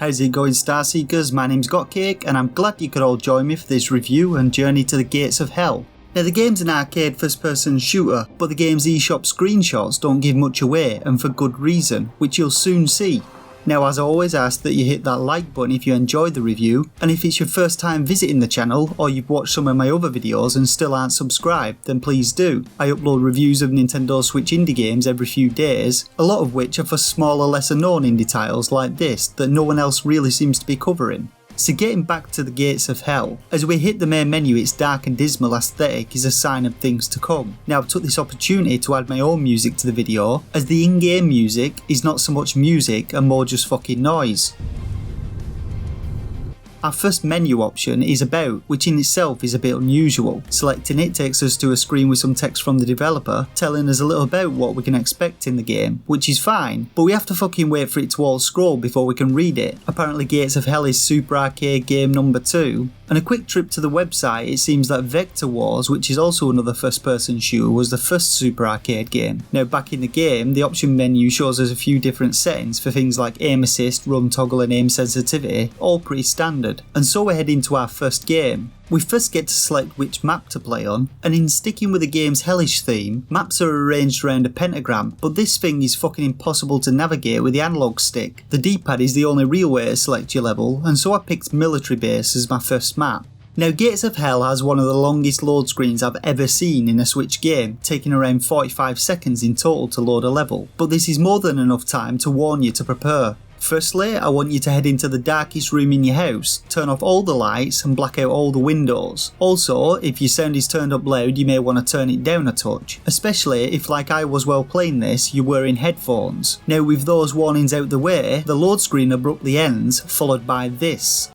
How's it going, Starseekers? My name's Gotcake and I'm glad you could all join me for this review and journey to the gates of hell. Now the game's an arcade first person shooter, but the game's eShop screenshots don't give much away, and for good reason, which you'll soon see. Now as always, I ask that you hit that like button if you enjoyed the review, and if it's your first time visiting the channel or you've watched some of my other videos and still aren't subscribed, then please do. I upload reviews of Nintendo Switch indie games every few days, a lot of which are for smaller, lesser known indie titles like this that no one else really seems to be covering. So getting back to the gates of hell, as we hit the main menu, its dark and dismal aesthetic is a sign of things to come. Now I took this opportunity to add my own music to the video, as the in-game music is not so much music and more just fucking noise. Our first menu option is About, which in itself is a bit unusual. Selecting it takes us to a screen with some text from the developer telling us a little about what we can expect in the game, which is fine, but we have to fucking wait for it to all scroll before we can read it. Apparently Gates of Hell is Super Arcade game number 2, and a quick trip to the website, it seems that Vector Wars, which is also another first person shooter, was the first Super Arcade game. Now back in the game, the option menu shows us a few different settings for things like aim assist, run toggle and aim sensitivity, all pretty standard. And so we're heading to our first game. We first get to select which map to play on, and in sticking with the game's hellish theme, maps are arranged around a pentagram, but this thing is fucking impossible to navigate with the analog stick. The D-pad is the only real way to select your level, and so I picked Military Base as my first map. Now Gates of Hell has one of the longest load screens I've ever seen in a Switch game, taking around 45 seconds in total to load a level, but this is more than enough time to warn you to prepare. Firstly, I want you to head into the darkest room in your house, turn off all the lights and black out all the windows. Also, if your sound is turned up loud, you may want to turn it down a touch, especially if, like I was while playing this, you're wearing headphones. Now with those warnings out the way, the load screen abruptly ends, followed by this,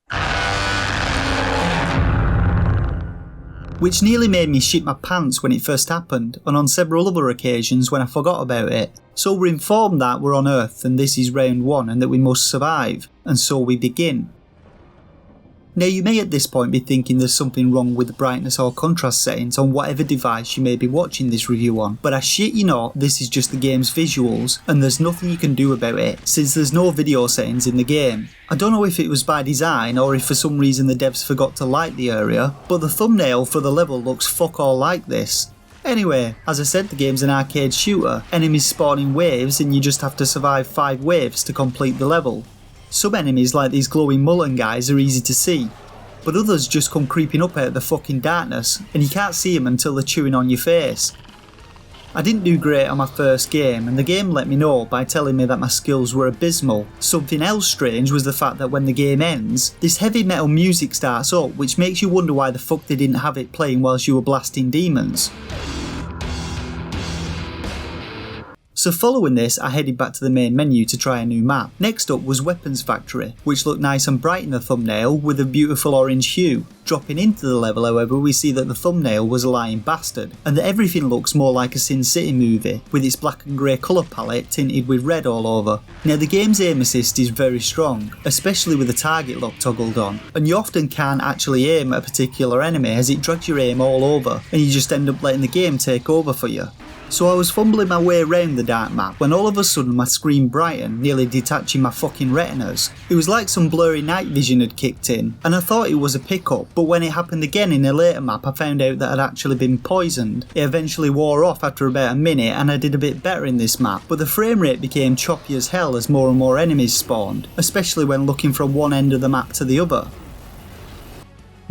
which nearly made me shit my pants when it first happened, and on several other occasions when I forgot about it. So we're informed that we're on Earth and this is round 1 and that we must survive, and so we begin. Now you may at this point be thinking there's something wrong with the brightness or contrast settings on whatever device you may be watching this review on, but I shit you not, this is just the game's visuals and there's nothing you can do about it, since there's no video settings in the game. I don't know if it was by design or if for some reason the devs forgot to light the area, but the thumbnail for the level looks fuck all like this. Anyway, as I said, the game's an arcade shooter, enemies spawn in waves and you just have to survive 5 waves to complete the level. Some enemies like these glowing Mullen guys are easy to see, but others just come creeping up out of the fucking darkness and you can't see them until they're chewing on your face. I didn't do great on my first game and the game let me know by telling me that my skills were abysmal. Something else strange was the fact that when the game ends, this heavy metal music starts up, which makes you wonder why the fuck they didn't have it playing whilst you were blasting demons. So following this, I headed back to the main menu to try a new map. Next up was Weapons Factory, which looked nice and bright in the thumbnail with a beautiful orange hue. Dropping into the level, however, we see that the thumbnail was a lying bastard, and that everything looks more like a Sin City movie, with its black and grey colour palette tinted with red all over. Now the game's aim assist is very strong, especially with the target lock toggled on, and you often can't actually aim at a particular enemy as it drags your aim all over, and you just end up letting the game take over for you. So I was fumbling my way around the dark map when all of a sudden my screen brightened, nearly detaching my fucking retinas. It was like some blurry night vision had kicked in, and I thought it was a pickup, but when it happened again in a later map I found out that I'd actually been poisoned. It eventually wore off after about a minute and I did a bit better in this map, but the frame rate became choppy as hell as more and more enemies spawned, especially when looking from one end of the map to the other.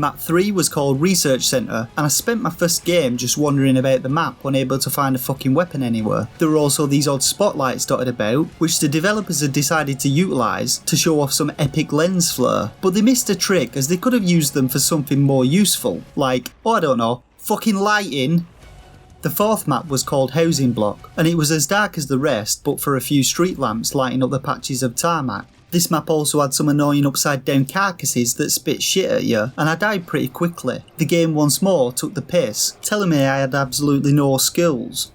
Map 3 was called Research Centre, and I spent my first game just wandering about the map, unable to find a fucking weapon anywhere. There were also these odd spotlights dotted about, which the developers had decided to utilise to show off some epic lens flare, but they missed a trick as they could have used them for something more useful, like, oh I don't know, fucking lighting. The fourth map was called Housing Block, and it was as dark as the rest but for a few street lamps lighting up the patches of tarmac. This map also had some annoying upside down carcasses that spit shit at you, and I died pretty quickly. The game once more took the piss, telling me I had absolutely no skills.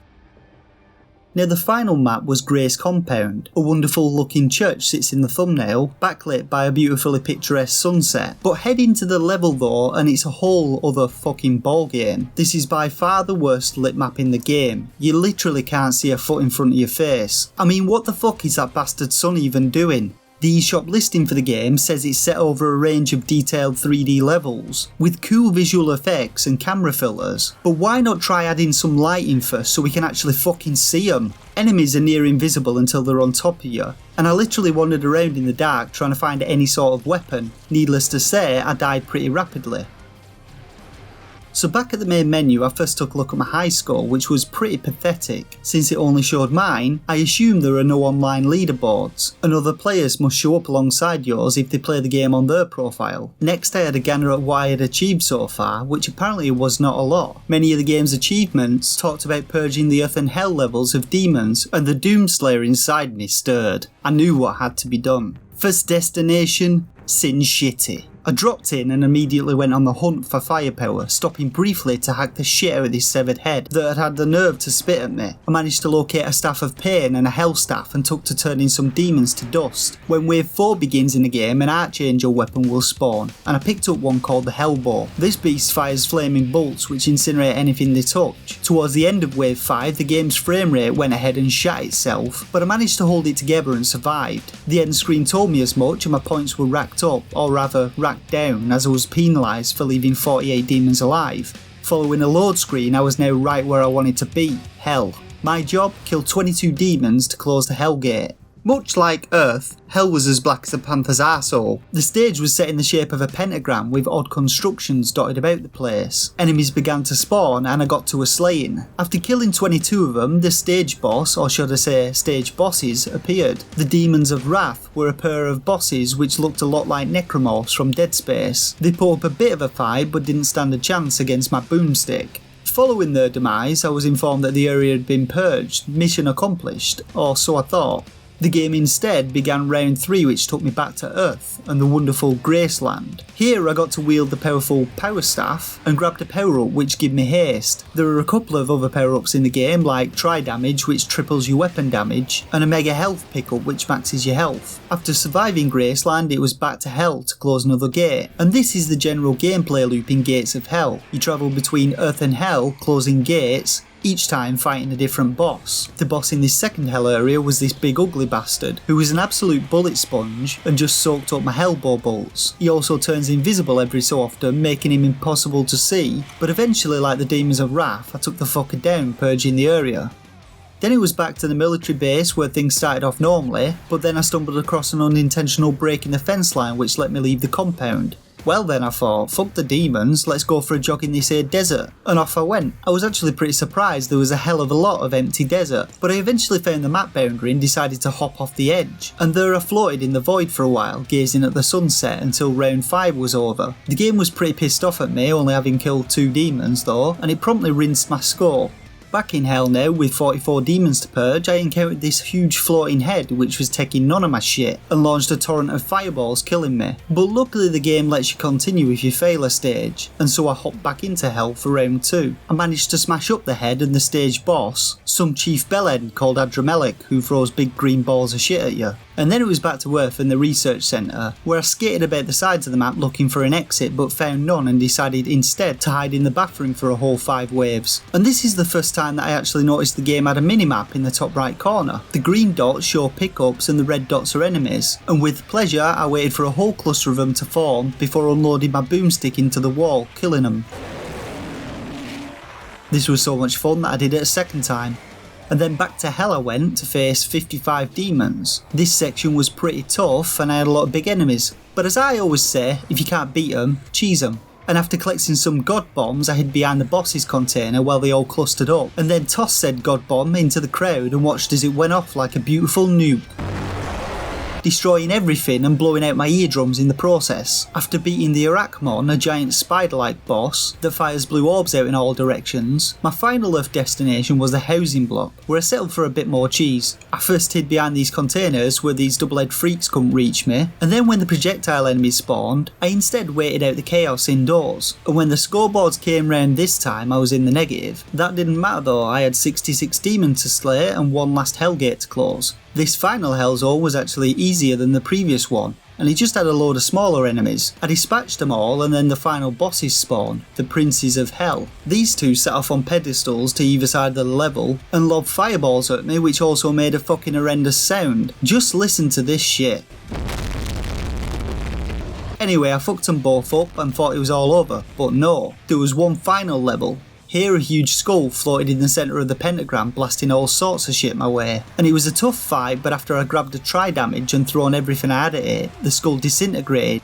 Now the final map was Grace Compound. A wonderful looking church sits in the thumbnail, backlit by a beautifully picturesque sunset. But head into the level though and it's a whole other fucking ballgame. This is by far the worst lit map in the game. You literally can't see a foot in front of your face. I mean, what the fuck is that bastard sun even doing? The eShop listing for the game says it's set over a range of detailed 3D levels, with cool visual effects and camera filters, but why not try adding some lighting first so we can actually fucking see them? Enemies are near invisible until they're on top of you, and I literally wandered around in the dark trying to find any sort of weapon. Needless to say, I died pretty rapidly. So back at the main menu, I first took a look at my high score, which was pretty pathetic. Since it only showed mine, I assumed there are no online leaderboards, and other players must show up alongside yours if they play the game on their profile. Next I had a gander at what I had achieved so far, which apparently was not a lot. Many of the game's achievements talked about purging the earth and hell levels of demons, and the Doomslayer inside me stirred. I knew what had to be done. First destination, Sin Shitty. I dropped in and immediately went on the hunt for firepower, stopping briefly to hack the shit out of this severed head that had had the nerve to spit at me. I managed to locate a staff of pain and a hell staff and took to turning some demons to dust. When wave 4 begins in the game, an archangel weapon will spawn, and I picked up one called the Hellbow. This beast fires flaming bolts which incinerate anything they touch. Towards the end of wave 5, the game's frame rate went ahead and shat itself, but I managed to hold it together and survived. The end screen told me as much, and my points were racked up, or rather racked down, as I was penalised for leaving 48 demons alive. Following a load screen, I was now right where I wanted to be, Hell. My job? Kill 22 demons to close the Hell Gate. Much like Earth, Hell was as black as a panther's arsehole. The stage was set in the shape of a pentagram with odd constructions dotted about the place. Enemies began to spawn and I got to a slaying. After killing 22 of them, the stage boss, or should I say stage bosses, appeared. The Demons of Wrath were a pair of bosses which looked a lot like necromorphs from Dead Space. They put up a bit of a fight but didn't stand a chance against my boomstick. Following their demise, I was informed that the area had been purged, mission accomplished, or so I thought. The game instead began round 3, which took me back to Earth and the wonderful Graceland. Here I got to wield the powerful Power Staff and grabbed a power up which gave me haste. There are a couple of other power ups in the game like Tri Damage which triples your weapon damage and a Mega Health pickup which maxes your health. After surviving Graceland it was back to Hell to close another gate, and this is the general gameplay loop in Gates of Hell. You travel between Earth and Hell closing gates, each time fighting a different boss. The boss in this second hell area was this big ugly bastard, who was an absolute bullet sponge and just soaked up my Hellbow bolts. He also turns invisible every so often, making him impossible to see, but eventually, like the Demons of Wrath, I took the fucker down, purging the area. Then it was back to the military base where things started off normally, but then I stumbled across an unintentional break in the fence line which let me leave the compound. Well then, I thought, fuck the demons, let's go for a jog in this here desert, and off I went. I was actually pretty surprised there was a hell of a lot of empty desert, but I eventually found the map boundary and decided to hop off the edge, and there I floated in the void for a while, gazing at the sunset until round 5 was over. The game was pretty pissed off at me, only having killed 2 demons though, and it promptly rinsed my score. Back in Hell now, with 44 demons to purge, I encountered this huge floating head which was taking none of my shit and launched a torrent of fireballs killing me. But luckily the game lets you continue if you fail a stage, and so I hopped back into Hell for round 2. I managed to smash up the head and the stage boss, some chief bellend called Adramelech who throws big green balls of shit at you. And then it was back to Earth and the research centre, where I skated about the sides of the map looking for an exit but found none and decided instead to hide in the bathroom for a whole 5 waves. And this is the first time that I actually noticed the game had a minimap in the top right corner. The green dots show pickups and the red dots are enemies, and with pleasure I waited for a whole cluster of them to form before unloading my boomstick into the wall, killing them. This was so much fun that I did it a second time. And then back to Hell I went to face 55 demons. This section was pretty tough and I had a lot of big enemies, but as I always say, if you can't beat them, cheese them. And after collecting some God Bombs I hid behind the boss's container while they all clustered up, and then tossed said God Bomb into the crowd and watched as it went off like a beautiful nuke, destroying everything and blowing out my eardrums in the process. After beating the Arachmon, a giant spider-like boss that fires blue orbs out in all directions, my final Earth destination was the housing block, where I settled for a bit more cheese. I first hid behind these containers where these double-head freaks couldn't reach me, and then when the projectile enemies spawned, I instead waited out the chaos indoors. And when the scoreboards came round this time, I was in the negative. That didn't matter though, I had 66 demons to slay and 1 last Hellgate to close. This final Hell Zone was actually easier than the previous one, and it just had a load of smaller enemies. I dispatched them all and then the final bosses spawned, the Princes of Hell. These two sat off on pedestals to either side of the level and lobbed fireballs at me which also made a fucking horrendous sound. Just listen to this shit. Anyway, I fucked them both up and thought it was all over, but no, there was one final level. Here a huge skull floated in the centre of the pentagram, blasting all sorts of shit my way. And it was a tough fight, but after I grabbed a tri-damage and thrown everything I had at it, the skull disintegrated,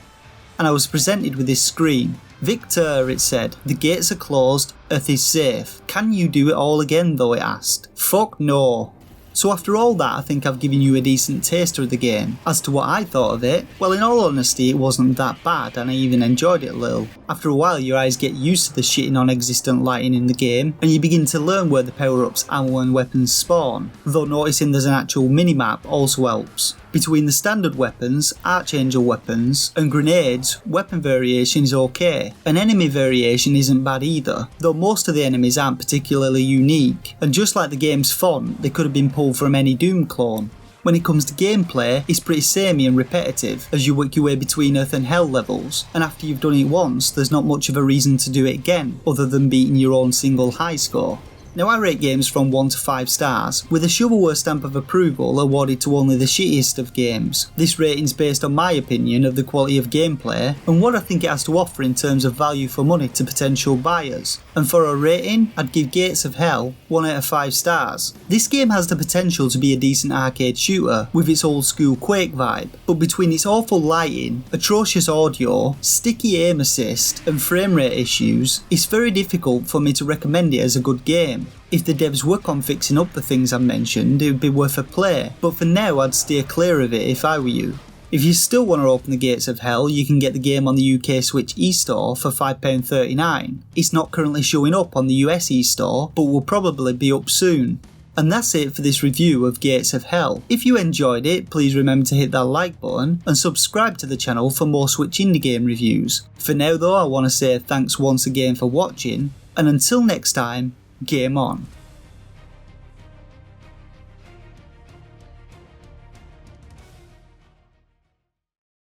and I was presented with this screen. "Victor," it said, "the gates are closed, Earth is safe. Can you do it all again though?" it asked. Fuck no. So after all that, I think I've given you a decent taster of the game. As to what I thought of it, well, in all honesty it wasn't that bad and I even enjoyed it a little. After a while your eyes get used to the shitty non-existent lighting in the game and you begin to learn where the power-ups, ammo and weapons spawn, though noticing there's an actual minimap also helps. Between the standard weapons, Archangel weapons, and grenades, weapon variation is okay, and enemy variation isn't bad either, though most of the enemies aren't particularly unique, and just like the game's font, they could have been pulled from any Doom clone. When it comes to gameplay, it's pretty samey and repetitive as you work your way between Earth and Hell levels, and after you've done it once, there's not much of a reason to do it again, other than beating your own single high score. Now I rate games from 1 to 5 stars, with a shovelware stamp of approval awarded to only the shittiest of games. This rating's based on my opinion of the quality of gameplay and what I think it has to offer in terms of value for money to potential buyers. And for a rating, I'd give Gates of Hell 1 out of 5 stars. This game has the potential to be a decent arcade shooter with its old school Quake vibe, but between its awful lighting, atrocious audio, sticky aim assist and frame rate issues, it's very difficult for me to recommend it as a good game. If the devs work on fixing up the things I mentioned, it would be worth a play, but for now I'd steer clear of it if I were you. If you still want to open the Gates of Hell, you can get the game on the UK Switch eStore for £5.39. It's not currently showing up on the US eStore, but will probably be up soon. And that's it for this review of Gates of Hell. If you enjoyed it, please remember to hit that like button and subscribe to the channel for more Switch indie game reviews. For now though, I want to say thanks once again for watching, and until next time, game on.